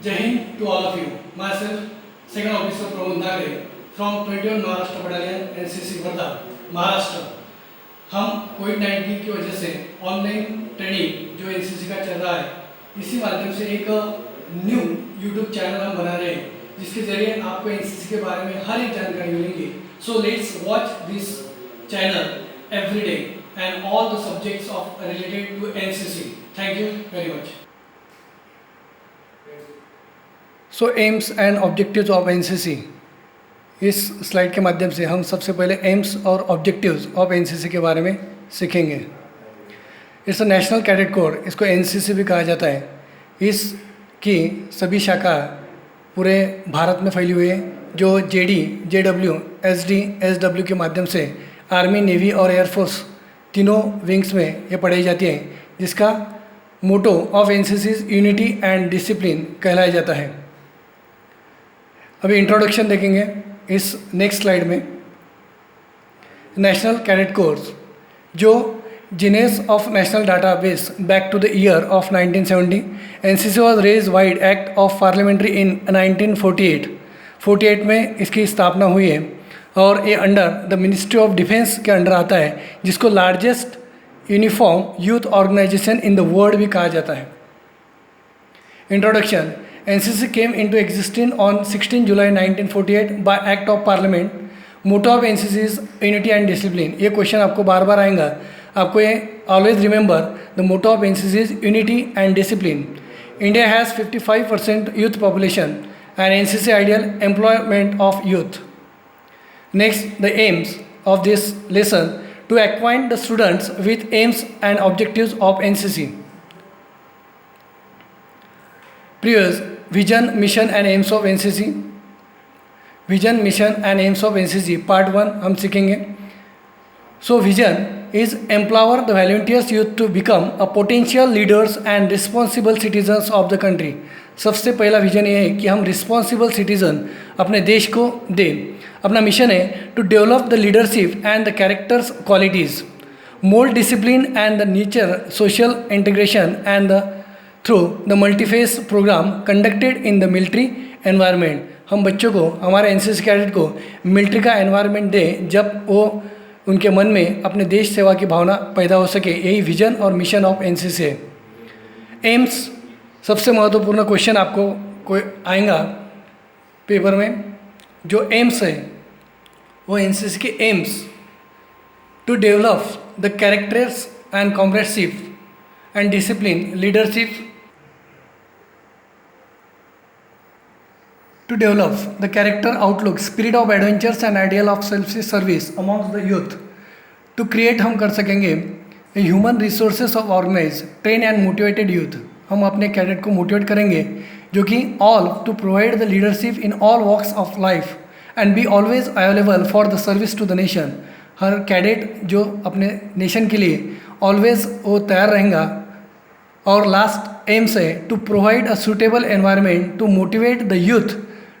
Jai Hind to all of you. Myself, Second Officer Pramod Nagre from 21 Maharashtra Battalion NCC Wardha Maharashtra. हम कोविड-19 की वजह से online training जो NCC का चल रहा है, इसी माध्यम से एक न्यू यूट्यूब चैनल हम बना रहे हैं, जिसके जरिए आपको एनसीसी के बारे में हर एक जानकारी मिलेगी। So let's watch this channel every day and all the subjects of related to NCC. Thank you very much. So aims and objectives of NCC. इस स्लाइड के माध्यम से हम सबसे पहले एम्स और ऑब्जेक्टिव्स ऑफ एनसीसी के बारे में सीखेंगे। It's a national cadet corps, इसको एनसीसी भी कहा जाता है। इसकी सभी शाखा पूरे भारत में फैली हुई है, जो जेडी, जेडब्ल्यू, एसडी, एसडब्ल्यू के माध्यम से आर्मी, नेवी और एयरफोर्स तीनों विंग्स में ये पढ़ाई जाती है, जिसका motto of NCC unity and discipline कहलाया जाता है। अभी इंट्रोडक्शन देखेंगे इस नेक्स्ट स्लाइड में। नेशनल कैडेट कोर्स, जो genesis of national database back to the year ऑफ 1970, NCC was raise vide act of parliamentary in 1948 में इसकी स्थापना हुई है और ये under the ministry of defence के अंडर आता है, जिसको largest uniform youth organisation in the world भी कहा जाता है। Introduction. NCC came into existence on 16 July 1948 by act of parliament. Motto of NCC is unity and discipline. ये question आपको बार बार आएगा, आपको ये always remember the motto of NCC is unity and discipline. India has 55% youth population and NCC ideal employment of youth. Next, the aims of this lesson to acquaint the students with aims and objectives of NCC. Previous vision, mission and aims of NCC. Vision, mission and aims of NCC part 1 हम सीखेंगे। So vision is empower the volunteers youth to become a potential leaders and responsible citizens of the country. सबसे पहला vision ये है कि हम responsible citizen अपने देश को दें। अपना मिशन है to develop the leadership and the characters qualities, mould discipline and the nature social integration and the through the multiphase programme conducted in the military environment. हम बच्चों को, हमारे एनसीसी कैडेट को मिलिट्री का एनवायरनमेंट दें, जब वो उनके मन में अपने देश सेवा की भावना पैदा हो सके। यही विजन और मिशन ऑफ एनसीसी है। एम्स, सबसे महत्वपूर्ण क्वेश्चन आपको कोई आएगा पेपर में। जो एम्स है वो एनसीसी के aims to develop the characters and comradeship and discipline, leadership, to develop the character outlook, spirit of adventures and ideal of self service amongst the youth. To create हम कर सकेंगे human resources of organise, train and motivated youth. हम अपने cadet को motivate करेंगे, जो कि all to provide the leadership in all walks of life and be always available for the service to the nation. Her cadet जो अपने nation के लिए ऑलवेज वो तैयार रहेगा। और लास्ट एम्स है to provide a suitable environment to motivate the youth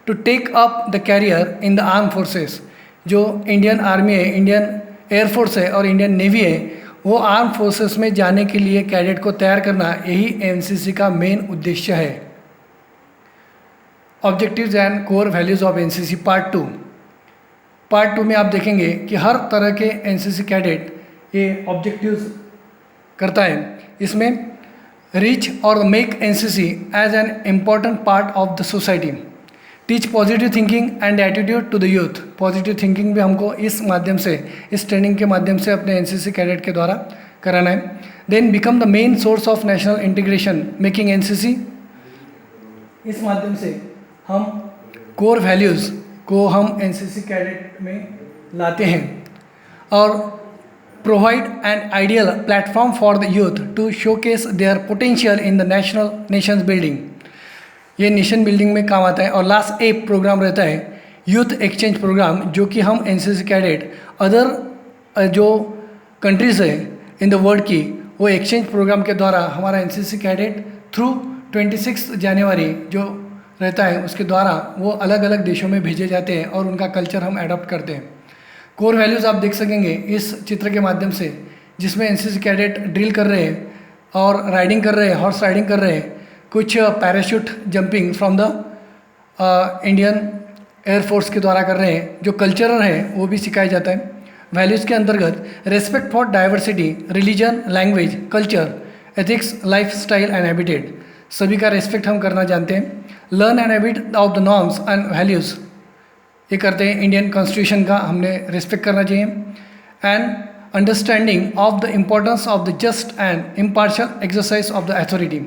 to take up the career in the arm forces. जो इंडियन आर्मी है, इंडियन एयरफोर्स है और इंडियन नेवी है, वो आर्म फोर्सेस में जाने के लिए कैडेट को तैयार करना, यही एनसीसी का मेन उद्देश्य है। Objectives and core values of NCC part 2। Part 2 में आप देखेंगे कि हर तरह के एनसीसी कैडेट ये ऑब्जेक्टिव्स करता है। इसमें रीच और make NCC as an important part of the society, teach positive thinking and attitude to the youth. Positive thinking भी हमको इस माध्यम से, इस ट्रेनिंग के माध्यम से अपने एनसीसी कैडेट के द्वारा कराना है। Then become the main source of national integration making NCC. इस माध्यम से हम कोर वैल्यूज़ को हम एनसीसी कैडेट में लाते हैं और provide an ideal platform for the youth to showcase their potential in the nations building. ये नेशन बिल्डिंग में काम आता है। और लास्ट एक प्रोग्राम रहता है यूथ एक्सचेंज प्रोग्राम, जो कि हम एनसीसी कैडेट अदर जो कंट्रीज़ है इन द वर्ल्ड की, वो एक्सचेंज प्रोग्राम के द्वारा हमारा एनसीसी कैडेट थ्रू 26 जनवरी जो रहता है उसके द्वारा वो अलग अलग देशों में भेजे जाते हैं और उनका कल्चर हम अडॉप्ट करते हैं। कोर वैल्यूज़ आप देख सकेंगे इस चित्र के माध्यम से, जिसमें एनसीसी कैडेट ड्रिल कर रहे हैं और राइडिंग कर रहे हैं, हॉर्स राइडिंग कर रहे हैं। कुछ parachute jumping from the Indian air force के द्वारा कर रहे हैं। जो कल्चरल है वो भी सिखाया जाता है। वैल्यूज़ के अंतर्गत respect for diversity, religion, language, culture, ethics, life style and habitat, सभी का रेस्पेक्ट हम करना जानते हैं। Learn and habit of the norms and values, ये करते हैं। इंडियन कॉन्स्टिट्यूशन का हमने रेस्पेक्ट करना चाहिए। And understanding of the importance of the just and impartial exercise of the authority,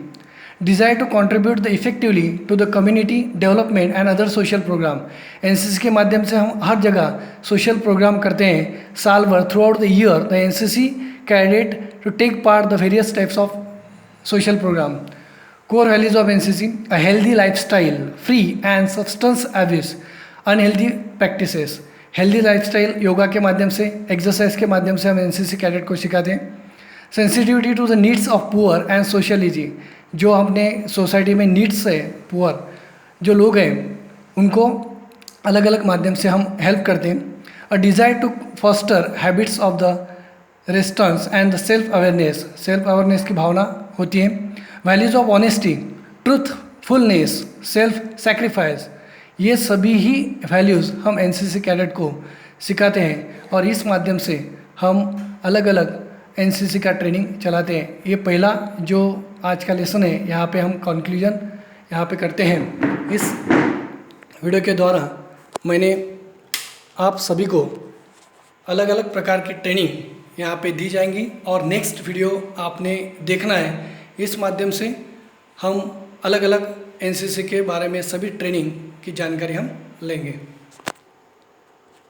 desire to contribute the effectively to the community development and other social programme. NCC के माध्यम से हम हर जगह social programme करते हैं साल भर। Throughout the year the NCC cadet to take part the various types of social programme. Core values of NCC: a healthy lifestyle free and substance abuse unhealthy practices. Healthy lifestyle yoga के माध्यम से, exercise के माध्यम से हम NCC cadet को सिखाते हैं। Sensitivity to the needs of poor and sociality, जो अपने सोसाइटी में नीड्स है, पुअर जो लोग हैं उनको अलग अलग माध्यम से हम हेल्प करते हैं। A desire to foster habits of the restraints and the self awareness, self awareness की भावना होती है। Values of honesty, truthfulness, self sacrifice, ये सभी ही वैल्यूज़ हम एनसीसी कैडेट को सिखाते हैं और इस माध्यम से हम अलग अलग एनसीसी का ट्रेनिंग चलाते हैं। ये पहला जो आज का लेसन है, यहाँ पे हम कंक्लूजन यहाँ पे करते हैं। इस वीडियो के द्वारा मैंने आप सभी को अलग अलग प्रकार की ट्रेनिंग यहाँ पे दी जाएंगी और नेक्स्ट वीडियो आपने देखना है। इस माध्यम से हम अलग अलग एनसीसी के बारे में सभी ट्रेनिंग की जानकारी हम लेंगे।